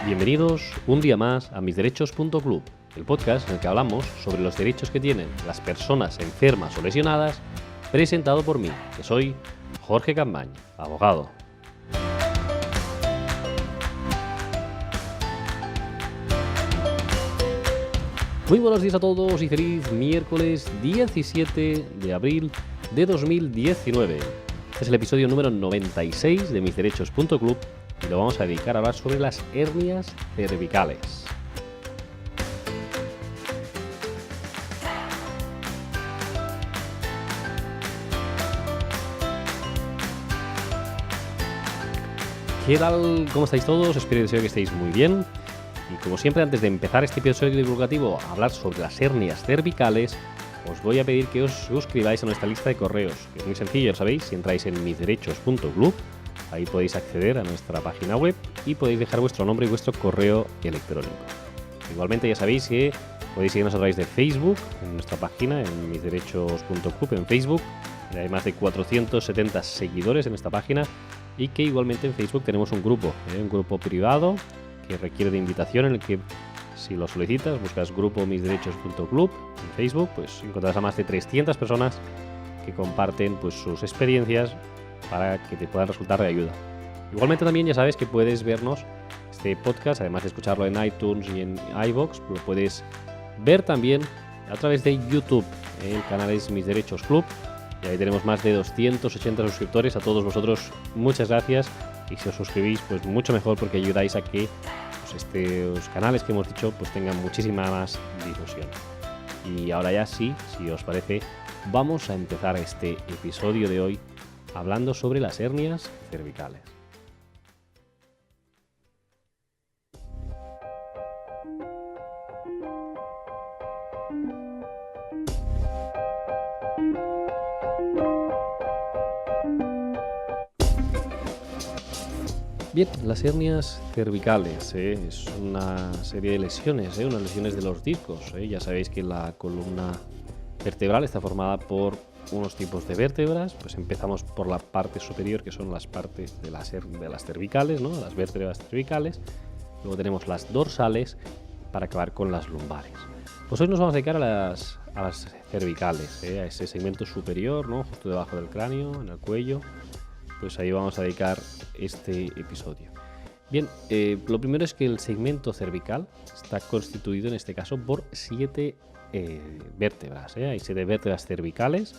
Bienvenidos un día más a misderechos.club, el podcast en el que hablamos sobre los derechos que tienen las personas enfermas o lesionadas, presentado por mí, que soy Jorge Campañ, abogado. Muy buenos días a todos y feliz miércoles 17 de abril de 2019. Este es el episodio número 96 de misderechos.club y lo vamos a dedicar a hablar sobre las hernias cervicales. ¿Qué tal? ¿Cómo estáis todos? Espero y deseo que estéis muy bien. Y como siempre, antes de empezar este episodio divulgativo a hablar sobre las hernias cervicales, os voy a pedir que os suscribáis a nuestra lista de correos, que es muy sencillo, ¿sabéis? Si entráis en misderechos.club, ahí podéis acceder a nuestra página web y podéis dejar vuestro nombre y vuestro correo electrónico. Igualmente ya sabéis que podéis seguirnos a través de Facebook, en nuestra página, en misderechos.club, en Facebook. Hay más de 470 seguidores en esta página y que igualmente en Facebook tenemos un grupo privado que requiere de invitación, en el que si lo solicitas, buscas grupo misderechos.club en Facebook, pues encontrarás a más de 300 personas que comparten pues sus experiencias para que te puedan resultar de ayuda. Igualmente también ya sabes que puedes vernos este podcast, además de escucharlo en iTunes y en iVoox, lo puedes ver también a través de YouTube. El canal es Mis Derechos Club y ahí tenemos más de 280 suscriptores. A todos vosotros muchas gracias, y si os suscribís pues mucho mejor, porque ayudáis a que pues, estos canales que hemos dicho pues tengan muchísima más difusión. Y ahora ya sí, si os parece, vamos a empezar este episodio de hoy hablando sobre las hernias cervicales. Bien, las hernias cervicales es una serie de lesiones, unas lesiones de los discos. Ya sabéis que la columna vertebral está formada por unos tipos de vértebras. Pues empezamos por la parte superior, que son las partes de las cervicales, ¿no? Las vértebras cervicales. Luego tenemos las dorsales, para acabar con las lumbares. Pues hoy nos vamos a dedicar a las cervicales, a ese segmento superior, ¿no? Justo debajo del cráneo, en el cuello. Pues ahí vamos a dedicar este episodio. Bien, lo primero es que el segmento cervical está constituido en este caso por 7 vértebras. Hay 7 vértebras cervicales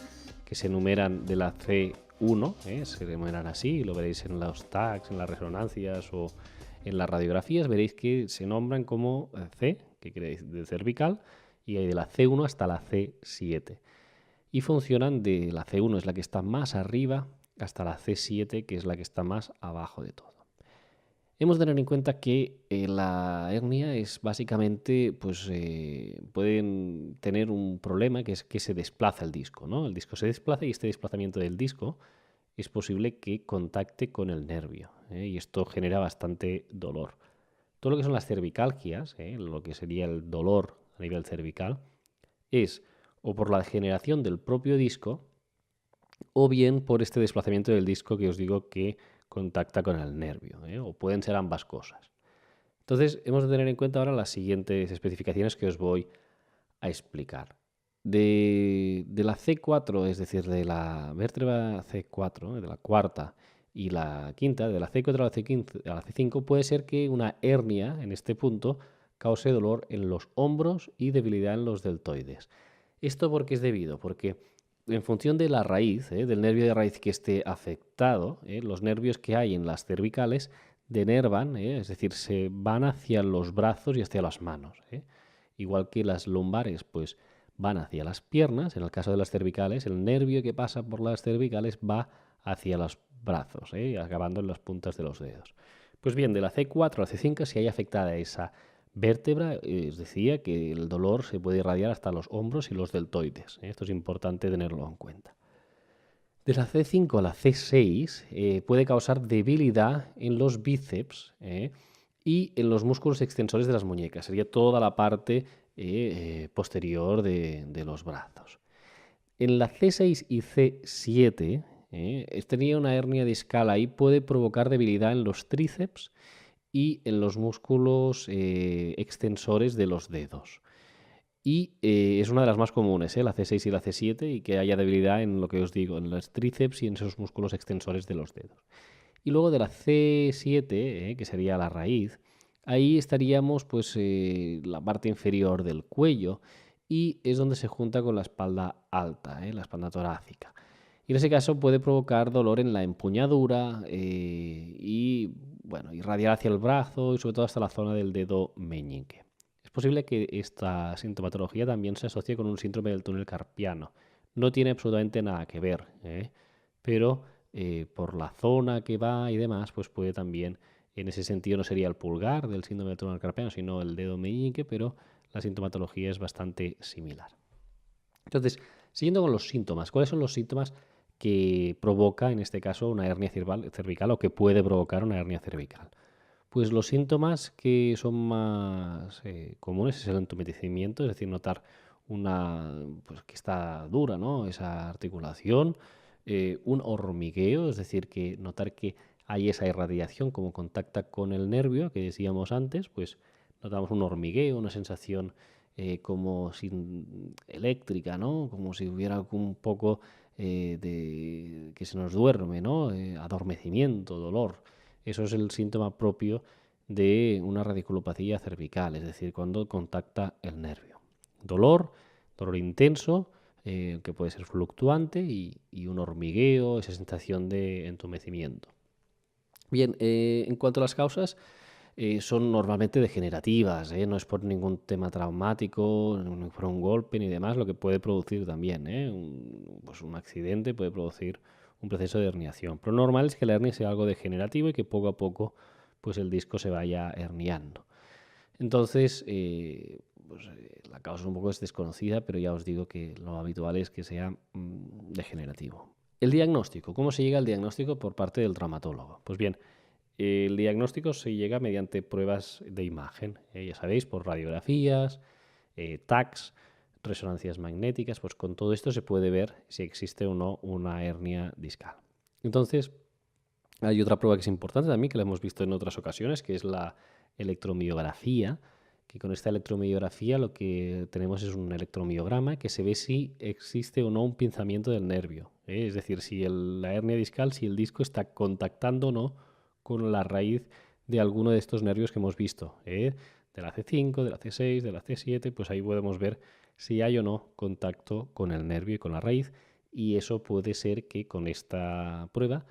que se enumeran de la C1, se enumeran así, lo veréis en los tags, en las resonancias o en las radiografías, veréis que se nombran como C, que quiere decir de cervical, y hay de la C1 hasta la C7. Y funcionan de la C1, es la que está más arriba, hasta la C7, que es la que está más abajo de todo. Hemos de tener en cuenta que la hernia es básicamente, pues pueden tener un problema, que es que se desplaza el disco, ¿no? El disco se desplaza y este desplazamiento del disco es posible que contacte con el nervio, y esto genera bastante dolor. Todo lo que son las cervicalgias, lo que sería el dolor a nivel cervical, es o por la degeneración del propio disco, o bien por este desplazamiento del disco que os digo que contacta con el nervio, o pueden ser ambas cosas. Entonces hemos de tener en cuenta ahora las siguientes especificaciones que os voy a explicar. De la C4, es decir, de la vértebra C4, de la cuarta y la quinta, de la C4 a la C5, puede ser que una hernia en este punto cause dolor en los hombros y debilidad en los deltoides. ¿Esto por qué es debido? Porque en función de la raíz, del nervio de raíz que esté afectado, los nervios que hay en las cervicales denervan, es decir, se van hacia los brazos y hacia las manos. Igual que las lumbares, pues van hacia las piernas. En el caso de las cervicales, el nervio que pasa por las cervicales va hacia los brazos, acabando en las puntas de los dedos. Pues bien, de la C4 a la C5, si hay afectada esa vértebra, os decía que el dolor se puede irradiar hasta los hombros y los deltoides. Esto es importante tenerlo en cuenta. De la C5 a la C6 puede causar debilidad en los bíceps y en los músculos extensores de las muñecas. Sería toda la parte posterior de los brazos. En la C6 y C7 tenía una hernia discal ahí, puede provocar debilidad en los tríceps y en los músculos extensores de los dedos. Y es una de las más comunes, la C6 y la C7, y que haya debilidad en lo que os digo, en los tríceps y en esos músculos extensores de los dedos. Y luego de la C7, que sería la raíz, ahí estaríamos pues la parte inferior del cuello y es donde se junta con la espalda alta, la espalda torácica. Y en ese caso puede provocar dolor en la empuñadura y bueno, irradiar hacia el brazo y sobre todo hasta la zona del dedo meñique. Es posible que esta sintomatología también se asocie con un síndrome del túnel carpiano. No tiene absolutamente nada que ver, pero por la zona que va y demás, pues puede también, en ese sentido no sería el pulgar del síndrome del túnel carpiano, sino el dedo meñique, pero la sintomatología es bastante similar. Entonces, siguiendo con los síntomas, ¿cuáles son los síntomas que provoca, en este caso, una hernia cervical o que puede provocar una hernia cervical? Pues los síntomas que son más comunes es el entumecimiento, es decir, notar pues, que está dura, ¿no? Esa articulación, un hormigueo, es decir, que notar que hay esa irradiación como contacta con el nervio que decíamos antes, pues notamos un hormigueo, una sensación como sin eléctrica, ¿no? Como si hubiera un poco de que se nos duerme, ¿no? Adormecimiento, dolor. Eso es el síntoma propio de una radiculopatía cervical, es decir, cuando contacta el nervio. Dolor intenso, que puede ser fluctuante, y un hormigueo, esa sensación de entumecimiento. Bien, en cuanto a las causas, son normalmente degenerativas, no es por ningún tema traumático, ni por un golpe ni demás, lo que puede producir también, pues un accidente puede producir un proceso de herniación. Pero normal es que la hernia sea algo degenerativo y que poco a poco pues el disco se vaya herniando. Entonces, la causa un poco es desconocida, pero ya os digo que lo habitual es que sea degenerativo. El diagnóstico. ¿Cómo se llega al diagnóstico por parte del traumatólogo? Pues bien, el diagnóstico se llega mediante pruebas de imagen, ya sabéis, por radiografías, TACs, resonancias magnéticas, pues con todo esto se puede ver si existe o no una hernia discal. Entonces, hay otra prueba que es importante también, que la hemos visto en otras ocasiones, que es la electromiografía, que con esta electromiografía lo que tenemos es un electromiograma que se ve si existe o no un pinzamiento del nervio. Es decir, si la hernia discal, si el disco está contactando o no con la raíz de alguno de estos nervios que hemos visto, de la C5, de la C6, de la C7, pues ahí podemos ver si hay o no contacto con el nervio y con la raíz, y eso puede ser que con esta prueba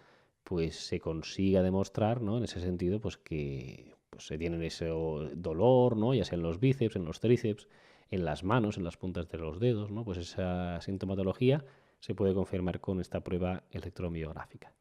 pues se consiga demostrar, ¿no? En ese sentido, pues que pues, se tiene ese dolor, ¿no? Ya sea en los bíceps, en los tríceps, en las manos, en las puntas de los dedos, ¿no? Pues esa sintomatología se puede confirmar con esta prueba electromiográfica.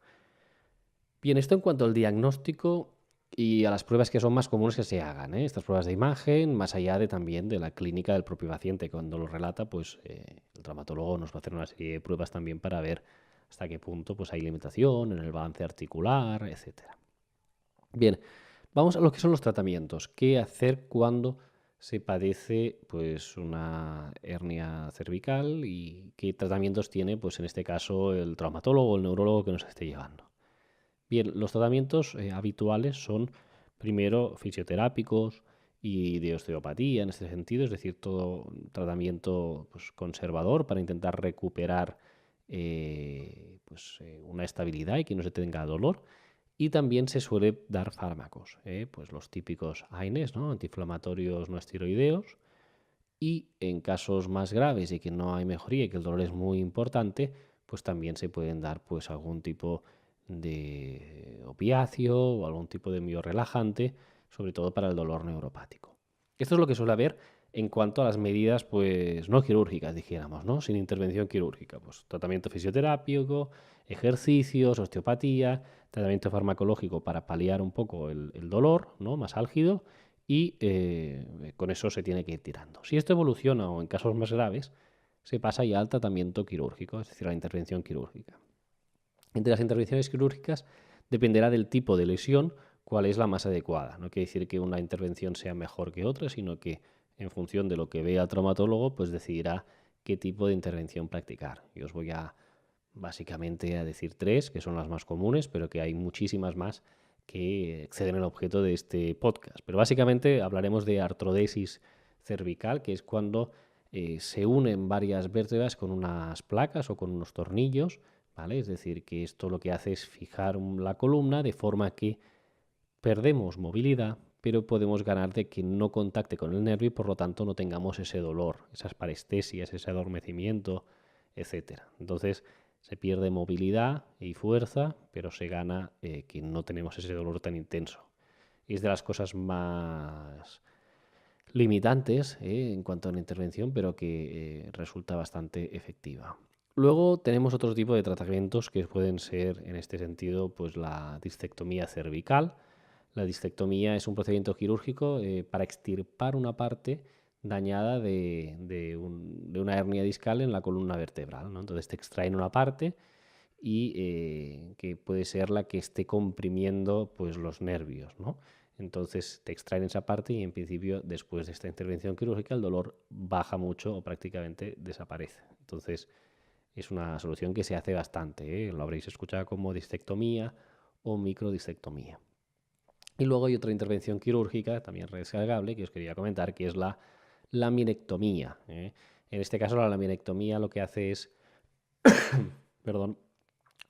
Bien, esto en cuanto al diagnóstico y a las pruebas que son más comunes que se hagan, estas pruebas de imagen, más allá de también de la clínica del propio paciente. Cuando lo relata, pues el traumatólogo nos va a hacer una serie de pruebas también para ver hasta qué punto pues, hay limitación en el balance articular, etc. Bien, vamos a lo que son los tratamientos. ¿Qué hacer cuando se padece pues, una hernia cervical y qué tratamientos tiene, pues en este caso, el traumatólogo o el neurólogo que nos esté llevando? Bien, los tratamientos habituales son primero fisioterápicos y de osteopatía en este sentido, es decir, todo tratamiento pues, conservador para intentar recuperar una estabilidad y que no se tenga dolor. Y también se suele dar fármacos, pues los típicos AINES, ¿no? Antiinflamatorios no esteroideos. Y en casos más graves y que no hay mejoría y que el dolor es muy importante, pues también se pueden dar pues algún tipo de opiáceo o algún tipo de biorrelajante, sobre todo para el dolor neuropático. Esto es lo que suele haber en cuanto a las medidas pues no quirúrgicas, dijéramos, ¿no? Sin intervención quirúrgica, pues tratamiento fisioterápico, ejercicios, osteopatía, tratamiento farmacológico para paliar un poco el dolor, ¿no? Más álgido, y con eso se tiene que ir tirando. Si esto evoluciona o en casos más graves, se pasa ya al tratamiento quirúrgico, es decir, a la intervención quirúrgica. Entre las intervenciones quirúrgicas dependerá del tipo de lesión cuál es la más adecuada. No quiere decir que una intervención sea mejor que otra, sino que en función de lo que vea el traumatólogo, pues decidirá qué tipo de intervención practicar. Yo os voy básicamente a decir tres, que son las más comunes, pero que hay muchísimas más que exceden el objeto de este podcast. Pero básicamente hablaremos de artrodesis cervical, que es cuando se unen varias vértebras con unas placas o con unos tornillos, ¿vale? Es decir, que esto lo que hace es fijar la columna de forma que perdemos movilidad, pero podemos ganar de que no contacte con el nervio y por lo tanto no tengamos ese dolor, esas parestesias, ese adormecimiento, etc. Entonces se pierde movilidad y fuerza, pero se gana que no tenemos ese dolor tan intenso. Y es de las cosas más limitantes en cuanto a una intervención, pero que resulta bastante efectiva. Luego tenemos otro tipo de tratamientos que pueden ser, en este sentido, pues la discectomía cervical. La discectomía es un procedimiento quirúrgico para extirpar una parte dañada de una hernia discal en la columna vertebral, ¿no? Entonces te extraen una parte y que puede ser la que esté comprimiendo pues, los nervios, ¿no? Entonces te extraen esa parte y en principio después de esta intervención quirúrgica el dolor baja mucho o prácticamente desaparece. Entonces es una solución que se hace bastante, ¿eh? Lo habréis escuchado como discectomía o microdiscectomía. Y luego hay otra intervención quirúrgica, también descargable, que os quería comentar, que es la laminectomía, ¿eh? En este caso la laminectomía lo que hace es, perdón,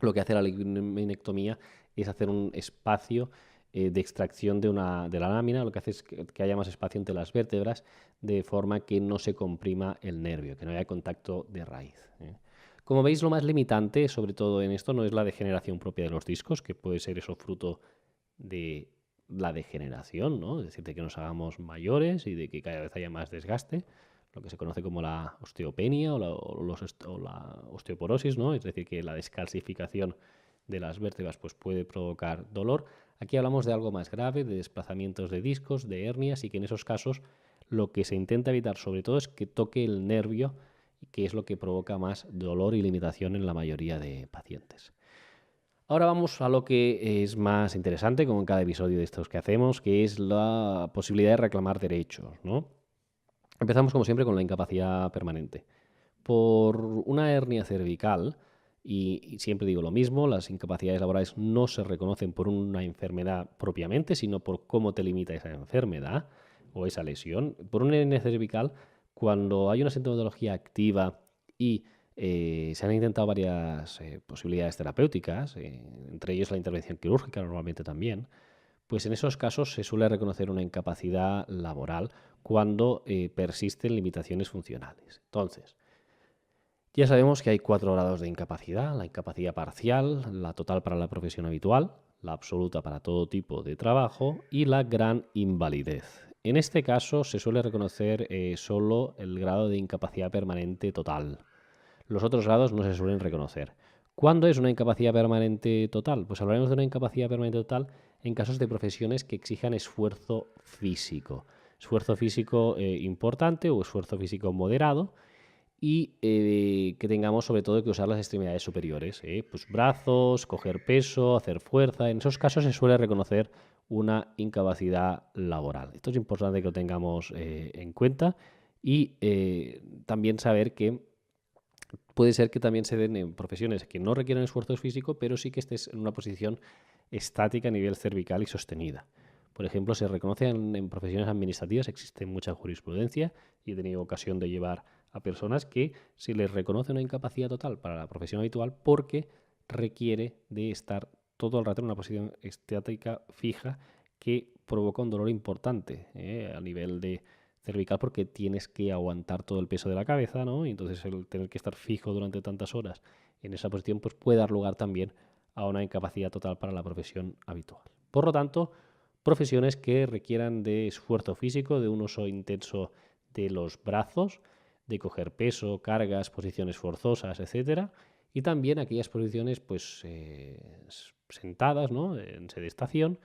lo que hace la laminectomía es hacer un espacio de extracción de la lámina, lo que hace es que haya más espacio entre las vértebras, de forma que no se comprima el nervio, que no haya contacto de raíz, ¿eh? Como veis, lo más limitante, sobre todo en esto, no es la degeneración propia de los discos, que puede ser eso fruto de la degeneración, ¿no? Es decir, de que nos hagamos mayores y de que cada vez haya más desgaste, lo que se conoce como la osteopenia o la osteoporosis, ¿no? Es decir, que la descalcificación de las vértebras pues, puede provocar dolor. Aquí hablamos de algo más grave, de desplazamientos de discos, de hernias, y que en esos casos lo que se intenta evitar sobre todo es que toque el nervio, que es lo que provoca más dolor y limitación en la mayoría de pacientes. Ahora vamos a lo que es más interesante, como en cada episodio de estos que hacemos, que es la posibilidad de reclamar derechos, ¿no? Empezamos, como siempre, con la incapacidad permanente. Por una hernia cervical, y siempre digo lo mismo, las incapacidades laborales no se reconocen por una enfermedad propiamente, sino por cómo te limita esa enfermedad o esa lesión. Por una hernia cervical, cuando hay una sintomatología activa y se han intentado varias posibilidades terapéuticas, entre ellos la intervención quirúrgica normalmente también, pues en esos casos se suele reconocer una incapacidad laboral cuando persisten limitaciones funcionales. Entonces, ya sabemos que hay 4 grados de incapacidad: la incapacidad parcial, la total para la profesión habitual, la absoluta para todo tipo de trabajo y la gran invalidez. En este caso se suele reconocer solo el grado de incapacidad permanente total. Los otros grados no se suelen reconocer. ¿Cuándo es una incapacidad permanente total? Pues hablaremos de una incapacidad permanente total en casos de profesiones que exijan esfuerzo físico. Esfuerzo físico importante o esfuerzo físico moderado, y que tengamos sobre todo que usar las extremidades superiores, pues brazos, coger peso, hacer fuerza. En esos casos se suele reconocer una incapacidad laboral. Esto es importante que lo tengamos en cuenta, y también saber que puede ser que también se den en profesiones que no requieran esfuerzo físico, pero sí que estés en una posición estática a nivel cervical y sostenida. Por ejemplo, se reconocen en profesiones administrativas, existe mucha jurisprudencia, y he tenido ocasión de llevar a personas que se les reconoce una incapacidad total para la profesión habitual porque requiere de estar todo el rato en una posición estática fija, que provoca un dolor importante a nivel de cervical, porque tienes que aguantar todo el peso de la cabeza, ¿no? Y entonces el tener que estar fijo durante tantas horas en esa posición pues puede dar lugar también a una incapacidad total para la profesión habitual. Por lo tanto, profesiones que requieran de esfuerzo físico, de un uso intenso de los brazos, de coger peso, cargas, posiciones forzosas, etcétera, y también aquellas posiciones pues sentadas, ¿no? En sedestación,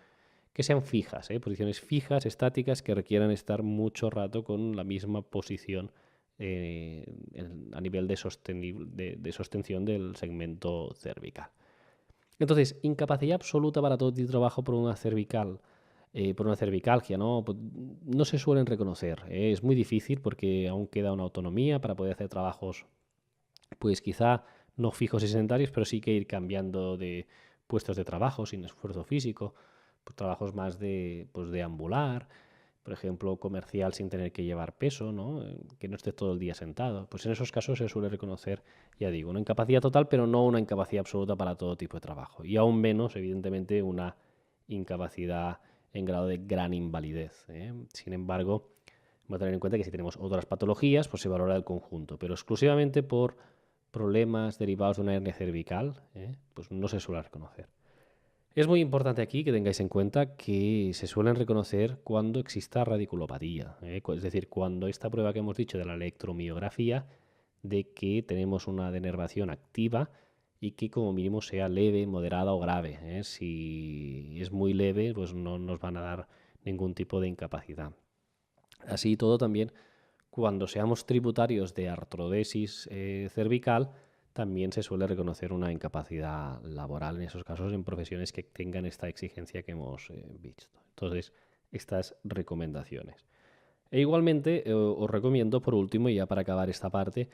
que sean fijas, posiciones fijas, estáticas, que requieran estar mucho rato con la misma posición a nivel de sostención del segmento cervical. Entonces, incapacidad absoluta para todo tipo de trabajo por una cervical, por una cervicalgia, ¿no? Pues no se suelen reconocer. Es muy difícil porque aún queda una autonomía para poder hacer trabajos, pues quizá no fijos y sedentarios, pero sí que ir cambiando de puestos de trabajo sin esfuerzo físico. pues, trabajos más de, pues, de ambular, por ejemplo, comercial sin tener que llevar peso, ¿no? Que no estés todo el día sentado. Pues en esos casos se suele reconocer, ya digo, una incapacidad total, pero no una incapacidad absoluta para todo tipo de trabajo. Y aún menos, evidentemente, una incapacidad en grado de gran invalidez, ¿eh? Sin embargo, vamos a tener en cuenta que si tenemos otras patologías, pues se valora el conjunto, pero exclusivamente por problemas derivados de una hernia cervical, pues no se suele reconocer. Es muy importante aquí que tengáis en cuenta que se suelen reconocer cuando exista radiculopatía, es decir, cuando esta prueba que hemos dicho de la electromiografía de que tenemos una denervación activa y que como mínimo sea leve, moderada o grave. Si es muy leve, pues no nos van a dar ningún tipo de incapacidad. Así y todo también, cuando seamos tributarios de artrodesis cervical, también se suele reconocer una incapacidad laboral en esos casos en profesiones que tengan esta exigencia que hemos visto. Entonces, estas recomendaciones. E igualmente os recomiendo, por último, y ya para acabar esta parte,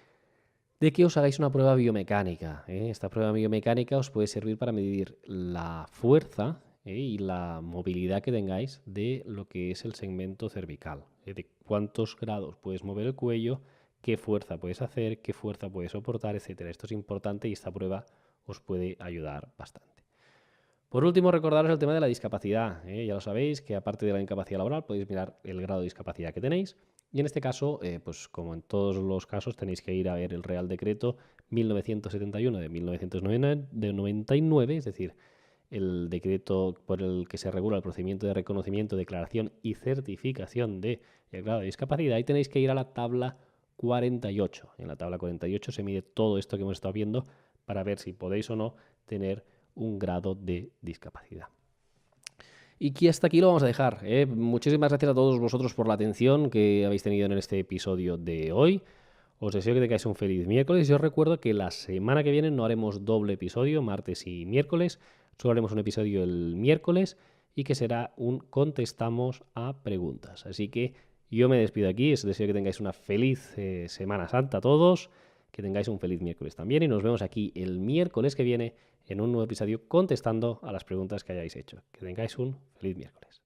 de que os hagáis una prueba biomecánica. Esta prueba biomecánica os puede servir para medir la fuerza y la movilidad que tengáis de lo que es el segmento cervical, de cuántos grados puedes mover el cuello, qué fuerza puedes hacer, qué fuerza puedes soportar, etcétera. Esto es importante y esta prueba os puede ayudar bastante. Por último, recordaros el tema de la discapacidad. Ya lo sabéis que aparte de la incapacidad laboral podéis mirar el grado de discapacidad que tenéis. Y en este caso, pues como en todos los casos, tenéis que ir a ver el Real Decreto 1971 de 1999, es decir, el decreto por el que se regula el procedimiento de reconocimiento, declaración y certificación del grado de discapacidad. Y tenéis que ir a la tabla 48. En la tabla 48 se mide todo esto que hemos estado viendo para ver si podéis o no tener un grado de discapacidad. Y que hasta aquí lo vamos a dejar. Muchísimas gracias a todos vosotros por la atención que habéis tenido en este episodio de hoy. Os deseo que tengáis un feliz miércoles y os recuerdo que la semana que viene no haremos doble episodio, martes y miércoles. Solo haremos un episodio el miércoles y que será un contestamos a preguntas. Así que yo me despido aquí. Os deseo que tengáis una feliz Semana Santa a todos. Que tengáis un feliz miércoles también y nos vemos aquí el miércoles que viene en un nuevo episodio contestando a las preguntas que hayáis hecho. Que tengáis un feliz miércoles.